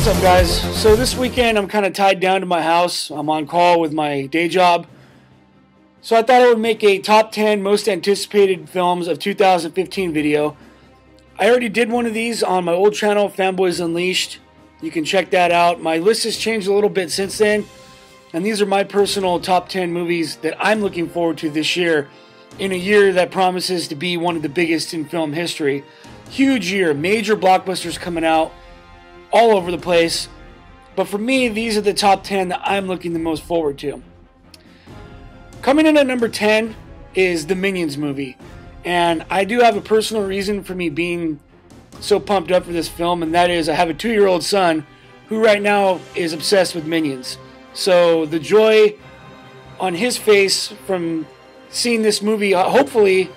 What's up, guys? So this weekend I'm kind of tied down to my house. I'm on call with my day job. So I thought I would make a top 10 most anticipated films of 2015 video. I already did one of these on my old channel, Fanboys Unleashed. You can check that out. My list has changed a little bit since then. And these are my personal top 10 movies that I'm looking forward to this year, in a year that promises to be one of the biggest in film history. Huge year, major blockbusters coming out all over the place. But for me, these are the top 10 that I'm looking the most forward to. Coming in at number 10 is the Minions movie. And I do have a personal reason for me being so pumped up for this film, and that is I have a 2-year-old son who right now is obsessed with Minions. So the joy on his face from seeing this movie hopefully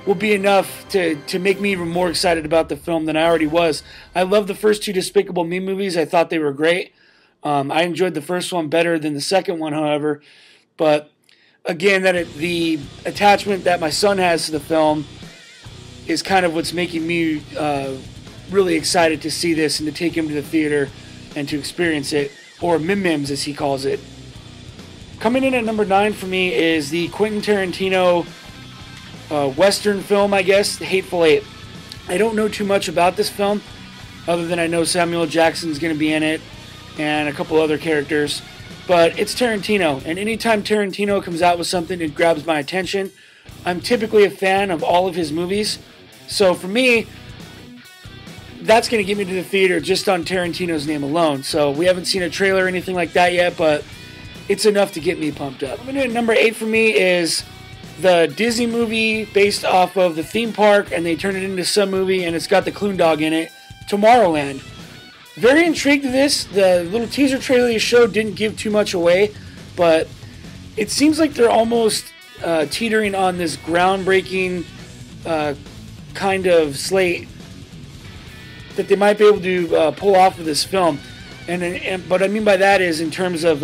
will be enough to make me even more excited about the film than I already was. I love the first 2 Despicable Me movies. I thought they were great. I enjoyed the first one better than the second one, however. But again, the attachment that my son has to the film is kind of what's making me really excited to see this and to take him to the theater and to experience it, or Mim Mims as he calls it. Coming in at number 9 for me is the Quentin Tarantino Western film, I guess, The Hateful Eight. I don't know too much about this film, other than I know Samuel Jackson's going to be in it, and a couple other characters. But it's Tarantino, and anytime Tarantino comes out with something that grabs my attention, I'm typically a fan of all of his movies. So for me, that's going to get me to the theater just on Tarantino's name alone. So we haven't seen a trailer or anything like that yet, but it's enough to get me pumped up. Coming in at number 8 for me is the Disney movie based off of the theme park, and they turned it into some movie, and it's got the Clune Dog in it, Tomorrowland. Very intrigued with this. The little teaser trailer they showed didn't give too much away, but it seems like they're almost teetering on this groundbreaking kind of slate that they might be able to pull off of this film. And what I mean by that is in terms of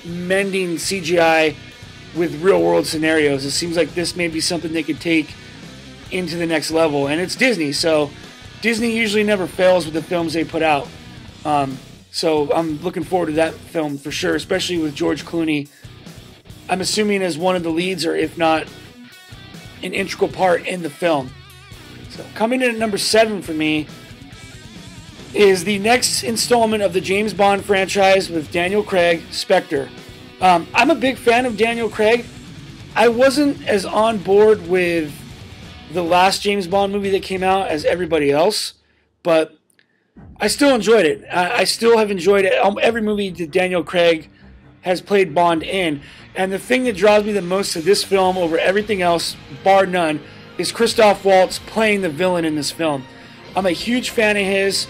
mending CGI with real-world scenarios. It seems like this may be something they could take into the next level. And it's Disney, so Disney usually never fails with the films they put out. So I'm looking forward to that film for sure, especially with George Clooney, I'm assuming as one of the leads, or if not, an integral part in the film. So coming in at number 7 for me is the next installment of the James Bond franchise with Daniel Craig, Spectre. I'm a big fan of Daniel Craig. I wasn't as on board with the last James Bond movie that came out as everybody else, but I still enjoyed it. I still have enjoyed it. Every movie that Daniel Craig has played Bond in. And the thing that draws me the most to this film over everything else, bar none, is Christoph Waltz playing the villain in this film. I'm a huge fan of his.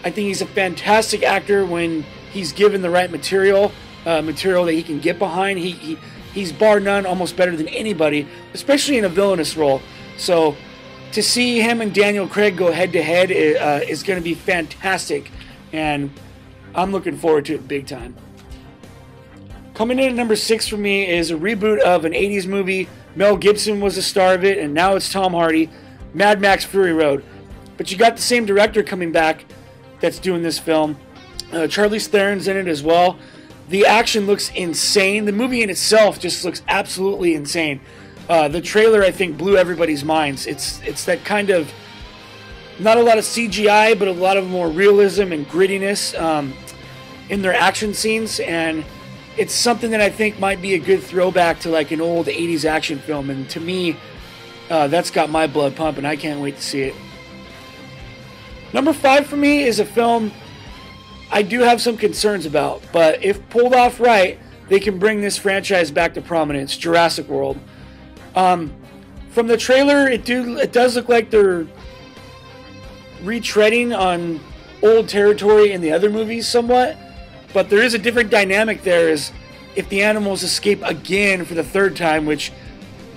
I think he's a fantastic actor when he's given the right material that he can get behind. He's bar none almost better than anybody, especially in a villainous role. So to see him and Daniel Craig go head to head is going to be fantastic, and I'm looking forward to it big time. Coming in at number 6 for me is a reboot of an 80s movie. Mel Gibson was the star of it, and now it's Tom Hardy, Mad Max Fury Road. But you got the same director coming back that's doing this film. Charlize Theron's in it as well. The action looks insane. The movie in itself just looks absolutely insane. The trailer, I think, blew everybody's minds. It's that kind of, not a lot of CGI, but a lot of more realism and grittiness in their action scenes. And it's something that I think might be a good throwback to like an old 80s action film. And to me, that's got my blood pumping. I can't wait to see it. Number 5 for me is a film I do have some concerns about, but if pulled off right, they can bring this franchise back to prominence, Jurassic World. From the trailer, it does look like they're retreading on old territory in the other movies somewhat, but there is a different dynamic there, is if the animals escape again for the 3rd time, which,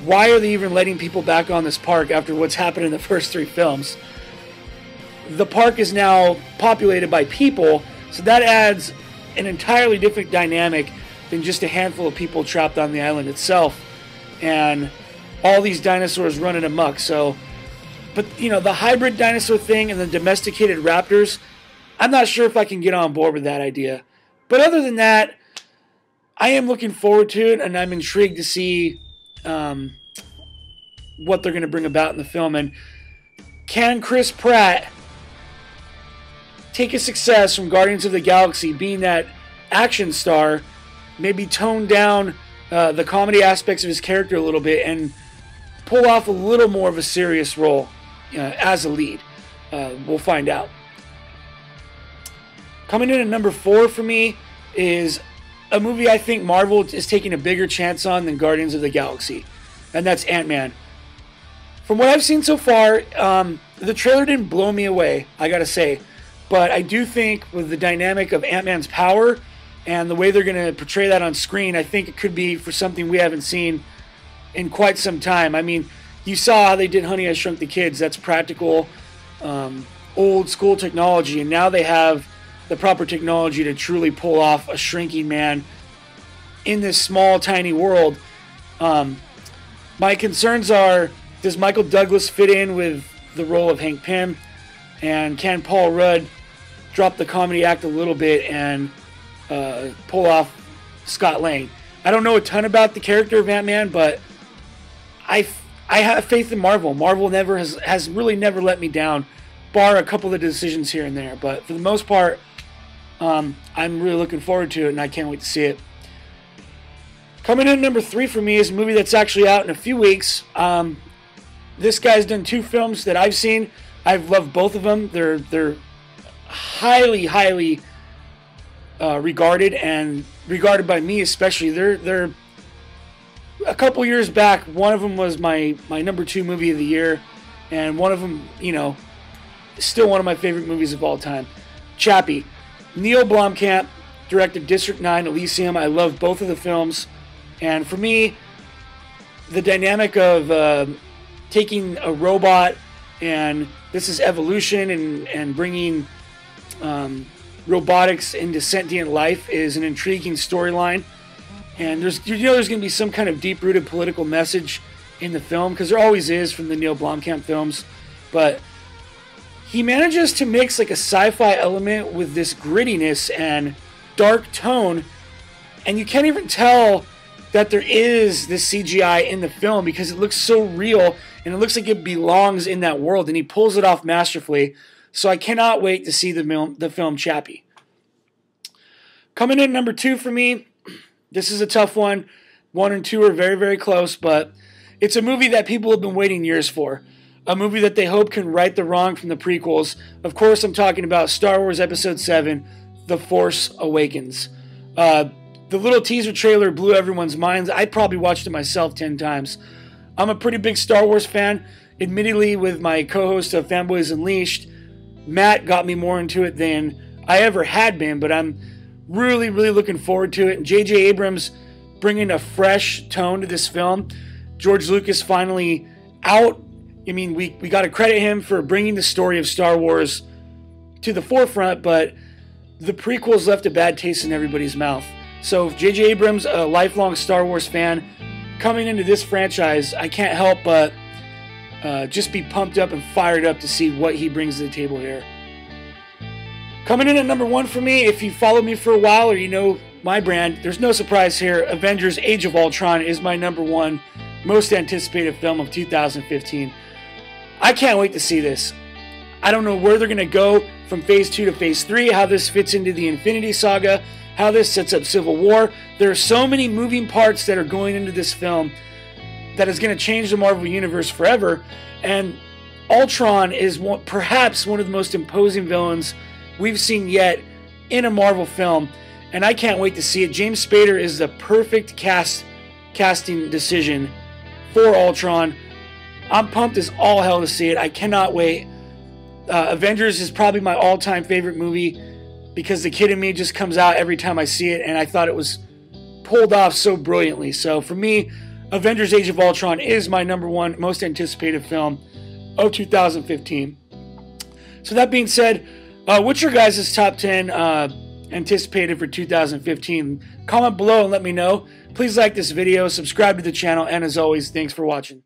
why are they even letting people back on this park after what's happened in the first 3 films? The park is now populated by people, so that adds an entirely different dynamic than just a handful of people trapped on the island itself. And all these dinosaurs running amok. So, but you know, the hybrid dinosaur thing and the domesticated raptors, I'm not sure if I can get on board with that idea. But other than that, I am looking forward to it, and I'm intrigued to see what they're going to bring about in the film. And can Chris Pratt take a success from Guardians of the Galaxy, being that action star, maybe tone down the comedy aspects of his character a little bit and pull off a little more of a serious role as a lead? We'll find out. Coming in at number 4 for me is a movie I think Marvel is taking a bigger chance on than Guardians of the Galaxy, and that's Ant-Man. From what I've seen so far, the trailer didn't blow me away, I gotta say. But I do think with the dynamic of Ant-Man's power and the way they're going to portray that on screen, I think it could be for something we haven't seen in quite some time. I mean, you saw how they did Honey, I Shrunk the Kids. That's practical, old school technology. And now they have the proper technology to truly pull off a shrinking man in this small, tiny world. My concerns are, does Michael Douglas fit in with the role of Hank Pym? And can Paul Rudd drop the comedy act a little bit and pull off Scott Lang? I don't know a ton about the character of Ant-Man, but I have faith in Marvel. Marvel has really never let me down, bar a couple of decisions here and there. But for the most part, I'm really looking forward to it, and I can't wait to see it. Coming in number 3 for me is a movie that's actually out in a few weeks. This guy's done 2 films that I've seen. I've loved both of them. They're highly regarded, and regarded by me especially. They're a couple years back. One of them was my number 2 movie of the year, and one of them, still one of my favorite movies of all time. Chappie. Neil Blomkamp directed District 9, Elysium. I love both of the films, and for me, the dynamic of taking a robot, and this is evolution, and bringing robotics into sentient life is an intriguing storyline. And there's going to be some kind of deep-rooted political message in the film, because there always is from the Neil Blomkamp films. But he manages to mix like a sci-fi element with this grittiness and dark tone, and you can't even tell that there is this CGI in the film because it looks so real and it looks like it belongs in that world, and he pulls it off masterfully. So I cannot wait to see the film Chappie. Coming in number 2 for me, this is a tough one. 1 and 2 are very, very close, but it's a movie that people have been waiting years for. A movie that they hope can right the wrong from the prequels. Of course, I'm talking about Star Wars Episode 7, The Force Awakens. The little teaser trailer blew everyone's minds. I probably watched it myself 10 times. I'm a pretty big Star Wars fan. Admittedly, with my co-host of Fanboys Unleashed, Matt got me more into it than I ever had been, but I'm really, really looking forward to it. And J.J. Abrams bringing a fresh tone to this film. George Lucas finally out. I mean, we got to credit him for bringing the story of Star Wars to the forefront, but the prequels left a bad taste in everybody's mouth. So J.J. Abrams, a lifelong Star Wars fan, coming into this franchise, I can't help but just be pumped up and fired up to see what he brings to the table here. Coming in at number 1 for me, if you followed me for a while or you know my brand, there's no surprise here. Avengers Age of Ultron is my number 1 most anticipated film of 2015. I can't wait to see this. I don't know where they're going to go from Phase 2 to Phase 3, how this fits into the Infinity Saga, how this sets up Civil War. There are so many moving parts that are going into this film that is going to change the Marvel Universe forever. And Ultron is perhaps one of the most imposing villains we've seen yet in a Marvel film, and I can't wait to see it. James Spader is the perfect casting decision for Ultron. I'm pumped as all hell to see it. I cannot wait. Avengers is probably my all-time favorite movie because the kid in me just comes out every time I see it, and I thought it was pulled off so brilliantly. So for me, Avengers Age of Ultron is my number 1 most anticipated film of 2015. So that being said, what's your guys' top 10 anticipated for 2015? Comment below and let me know. Please like this video, subscribe to the channel, and as always, thanks for watching.